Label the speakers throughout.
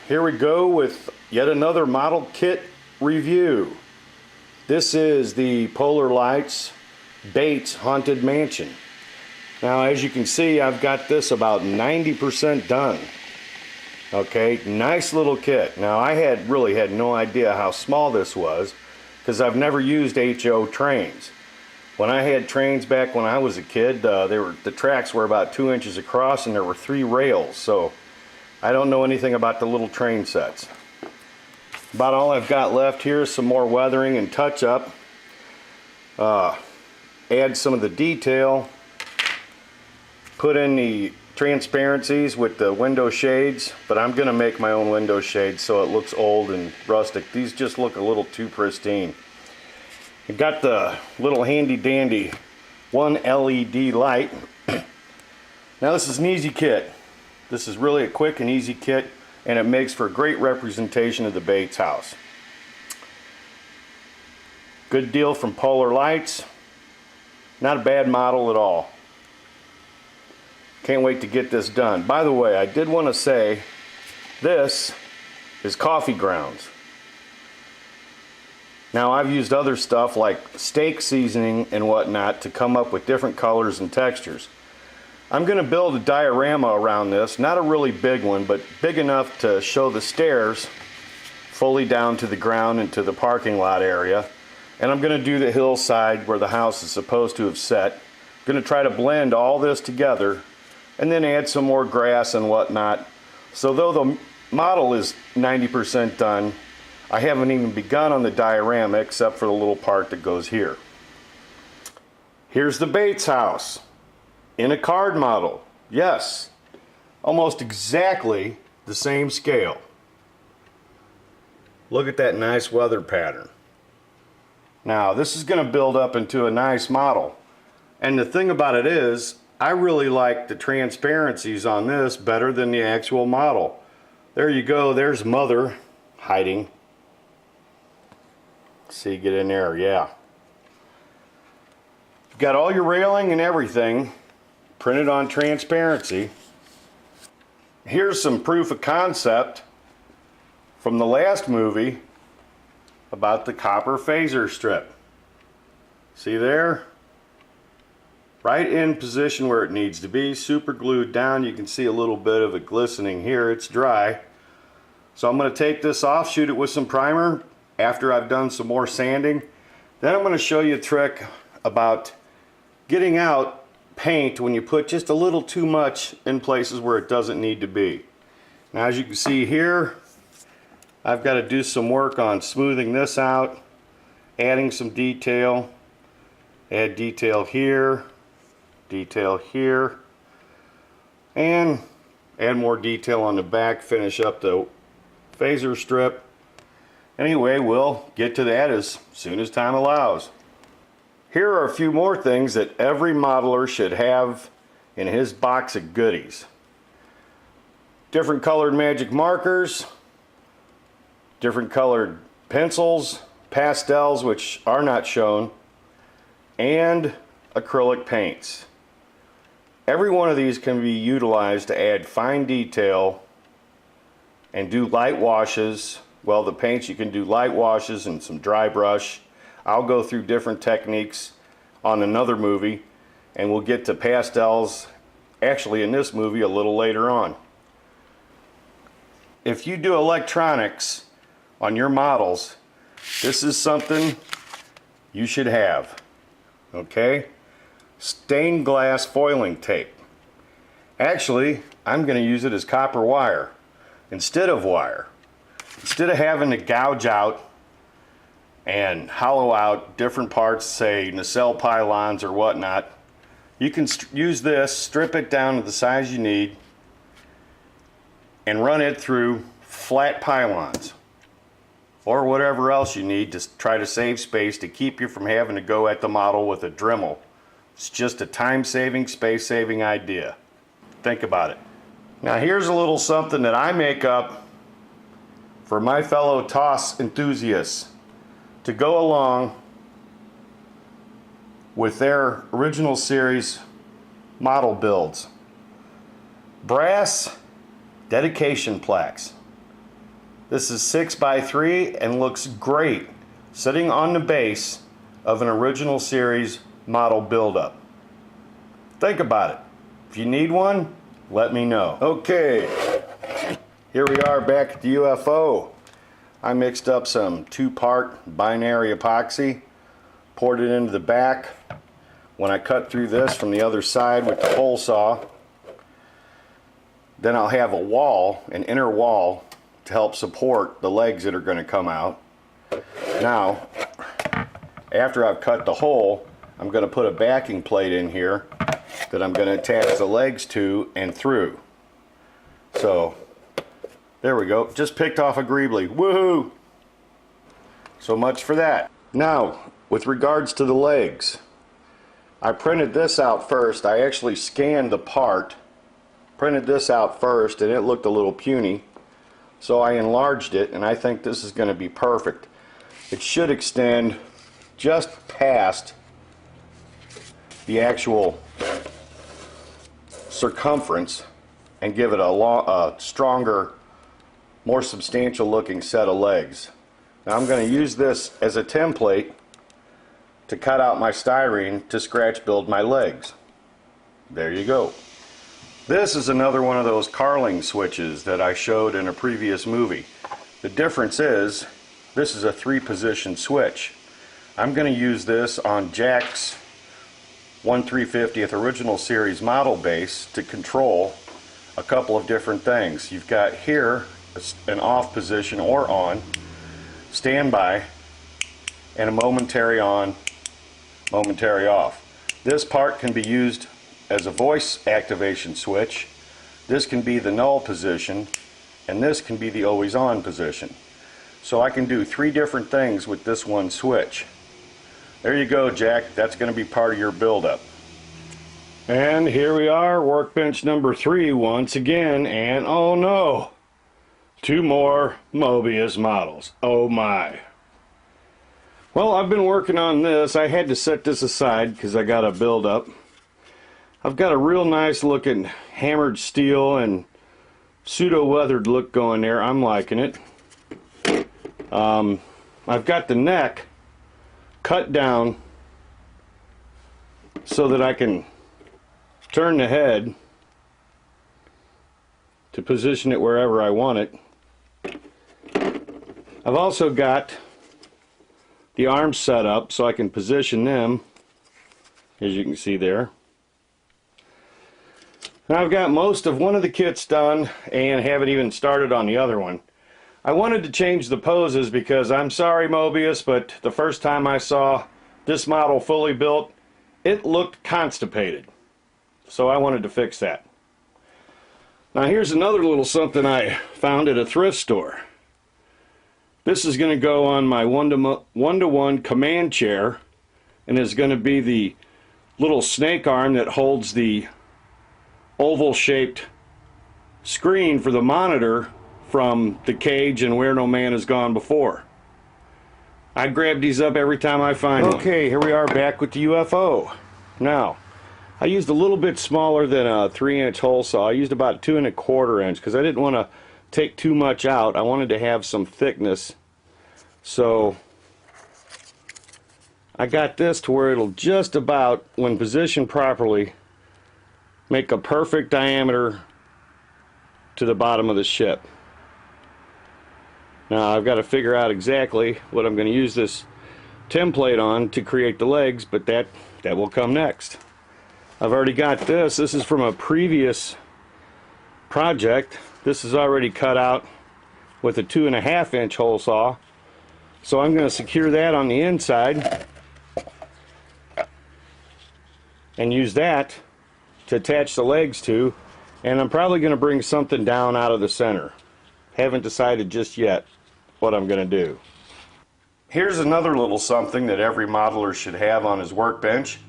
Speaker 1: Here we go with yet another model kit review. This is the Polar Lights Bates Haunted Mansion. Now, as you can see, I've got this about 90% done. Okay, nice little kit. Now, I really had no idea how small this was because I've never used HO trains. When I had trains back when I was a kid, the tracks were about 2 inches across and there were 3 rails. So I don't know anything about the little train sets. About all I've got left here is some more weathering and touch up. Add some of the detail. Put in the transparencies with the window shades, but I'm gonna make my own window shades so it looks old and rustic. These just look a little too pristine. I got the little handy dandy 1 LED light. Now this is an easy kit. This is really a quick and easy kit, and it makes for a great representation of the Bates house. Good deal from Polar Lights. Not a bad model at all. Can't wait to get this done. By the way, I did want to say this is coffee grounds. Now, I've used other stuff like steak seasoning and whatnot to come up with different colors and textures. I'm going to build a diorama around this, not a really big one, but big enough to show the stairs fully down to the ground and to the parking lot area. And I'm going to do the hillside where the house is supposed to have set. I'm going to try to blend all this together and then add some more grass and whatnot. So though the model is 90% done, I haven't even begun on the diorama except for the little part that goes here. Here's the Bates house in a card model. Yes, almost exactly the same scale. Look at that nice weather pattern. Now this is going to build up into a nice model. And the thing about it is, I really like the transparencies on this better than the actual model. There you go, there's Mother hiding. See, get in there, yeah. You've got all your railing and everything printed on transparency. Here's some proof of concept from the last movie about the copper phaser strip. See there? Right in position where it needs to be, super glued down. You can see a little bit of it glistening here. It's dry. So I'm going to take this off, shoot it with some primer after I've done some more sanding. Then I'm going to show you a trick about getting out paint when you put just a little too much in places where it doesn't need to be. Now, as you can see here, I've got to do some work on smoothing this out, adding some detail. Add detail here, and add more detail on the back, finish up the phaser strip. Anyway, we'll get to that as soon as time allows. Here are a few more things that every modeler should have in his box of goodies. Different colored magic markers, different colored pencils, pastels which are not shown, and acrylic paints. Every one of these can be utilized to add fine detail and do light washes. Well, the paints, you can do light washes and some dry brush. I'll go through different techniques on another movie, and we'll get to pastels actually in this movie a little later on. If you do electronics on your models, this is something you should have. Okay? Stained glass foiling tape. Actually, I'm going to use it as copper wire instead of wire. Instead of having to gouge out and hollow out different parts, say nacelle pylons or whatnot, you can use this, strip it down to the size you need, and run it through flat pylons or whatever else you need to try to save space to keep you from having to go at the model with a Dremel. It's just a time-saving, space-saving idea. Think about it. Now here's a little something that I make up for my fellow TOS enthusiasts to go along with their original series model builds. Brass dedication plaques. This is 6x3 and looks great sitting on the base of an original series model buildup. Think about it. If you need one, let me know. Okay, here we are back at the UFO. I mixed up some 2-part binary epoxy, poured it into the back. When I cut through this from the other side with the hole saw, then I'll have a wall, an inner wall, to help support the legs that are going to come out. Now, after I've cut the hole, I'm going to put a backing plate in here that I'm going to attach the legs to and through. So, there we go. Just picked off a greebly. Woohoo! So much for that. Now, with regards to the legs, I printed this out first. I actually scanned the part, printed this out first, and it looked a little puny. So I enlarged it, and I think this is going to be perfect. It should extend just past the actual circumference and give it a stronger, more substantial looking set of legs. Now I'm going to use this as a template to cut out my styrene to scratch build my legs. There you go. This is another one of those Carling switches that I showed in a previous movie. The difference is this is a 3-position switch. I'm going to use this on Jack's 1/350th original series model base to control a couple of different things. You've got here an off position or on, standby, and a momentary on, momentary off. This part can be used as a voice activation switch. This can be the null position, and this can be the always on position. So I can do 3 different things with this one switch. There you go, Jack. That's going to be part of your buildup. And here we are, workbench number 3 once again, and oh no, 2 more Mobius models. Oh my. Well, I've been working on this. I had to set this aside because I got a buildup. I've got a real nice looking hammered steel and pseudo weathered look going there. I'm liking it. I've got the neck cut down so that I can turn the head to position it wherever I want it. I've also got the arms set up so I can position them, as you can see there. And I've got most of one of the kits done and haven't even started on the other one. I wanted to change the poses because I'm sorry, Mobius, but the first time I saw this model fully built, it looked constipated. So I wanted to fix that. Now here's another little something I found at a thrift store. This is going to go on my one-to-one command chair, and is going to be the little snake arm that holds the oval shaped screen for the monitor from the cage and Where No Man Has Gone Before. I grab these up every time I find one. Okay, here we are back with the UFO. Now, I used a little bit smaller than a 3-inch hole saw. I used about 2 1/4 inch because I didn't want to take too much out. I wanted to have some thickness. So I got this to where it'll just about, when positioned properly, make a perfect diameter to the bottom of the ship. Now I've got to figure out exactly what I'm going to use this template on to create the legs, but that will come next. I've already got this. This is from a previous project. This is already cut out with a 2 1/2-inch hole saw. So I'm going to secure that on the inside and use that to attach the legs to, and I'm probably going to bring something down out of the center. Haven't decided just yet what I'm going to do. Here's another little something that every modeler should have on his workbench,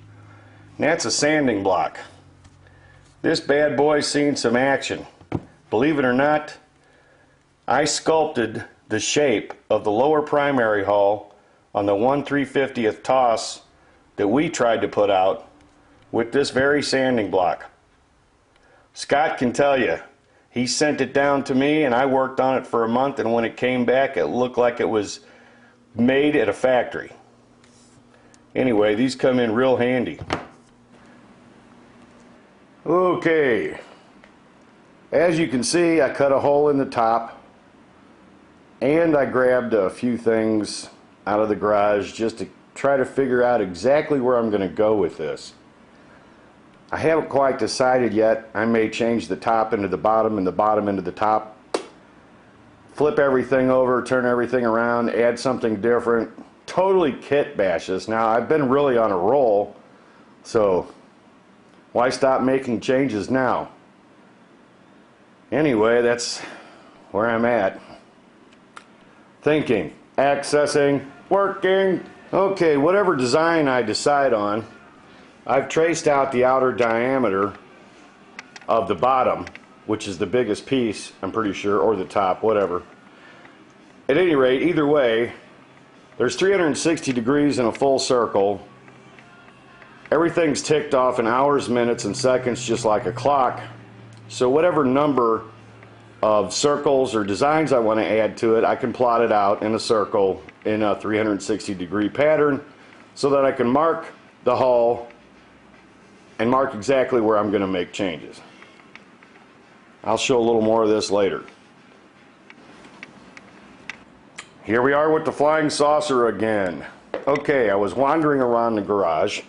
Speaker 1: and that's a sanding block. This bad boy's seen some action. Believe it or not, I sculpted the shape of the lower primary hull on the 1/350th TOS that we tried to put out with this very sanding block. Scott can tell you, He sent it down to me and I worked on it for a month, and when it came back it looked like it was made at a factory. Anyway, these come in real handy. Okay, as you can see, I cut a hole in the top and I grabbed a few things out of the garage just to try to figure out exactly where I'm going to go with this. I haven't quite decided yet. I may change the top into the bottom and the bottom into the top. Flip everything over, turn everything around, add something different. Totally kit bash this. Now, I've been really on a roll, so why stop making changes now? Anyway, that's where I'm at. Thinking, accessing, working. Okay, whatever design I decide on, I've traced out the outer diameter of the bottom, which is the biggest piece, I'm pretty sure, or the top, whatever. At any rate, either way, there's 360 degrees in a full circle. Everything's ticked off in hours, minutes, and seconds, just like a clock. So whatever number of circles or designs I want to add to it, I can plot it out in a circle in a 360 degree pattern so that I can mark the hull and mark exactly where I'm going to make changes. I'll show a little more of this later. Here we are with the flying saucer again. Okay, I was wandering around the garage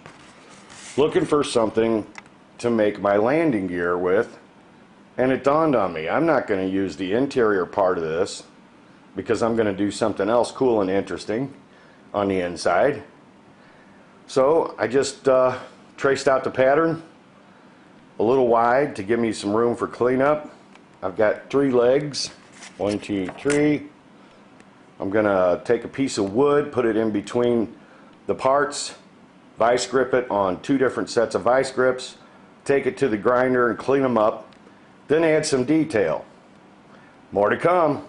Speaker 1: looking for something to make my landing gear with, and it dawned on me, I'm not going to use the interior part of this because I'm going to do something else cool and interesting on the inside. So I just traced out the pattern a little wide to give me some room for cleanup. I've got 3 legs, 1, 2, 3. I'm gonna take a piece of wood, put it in between the parts, vice grip it on 2 different sets of vice grips, take it to the grinder and clean them up, then add some detail. More to come.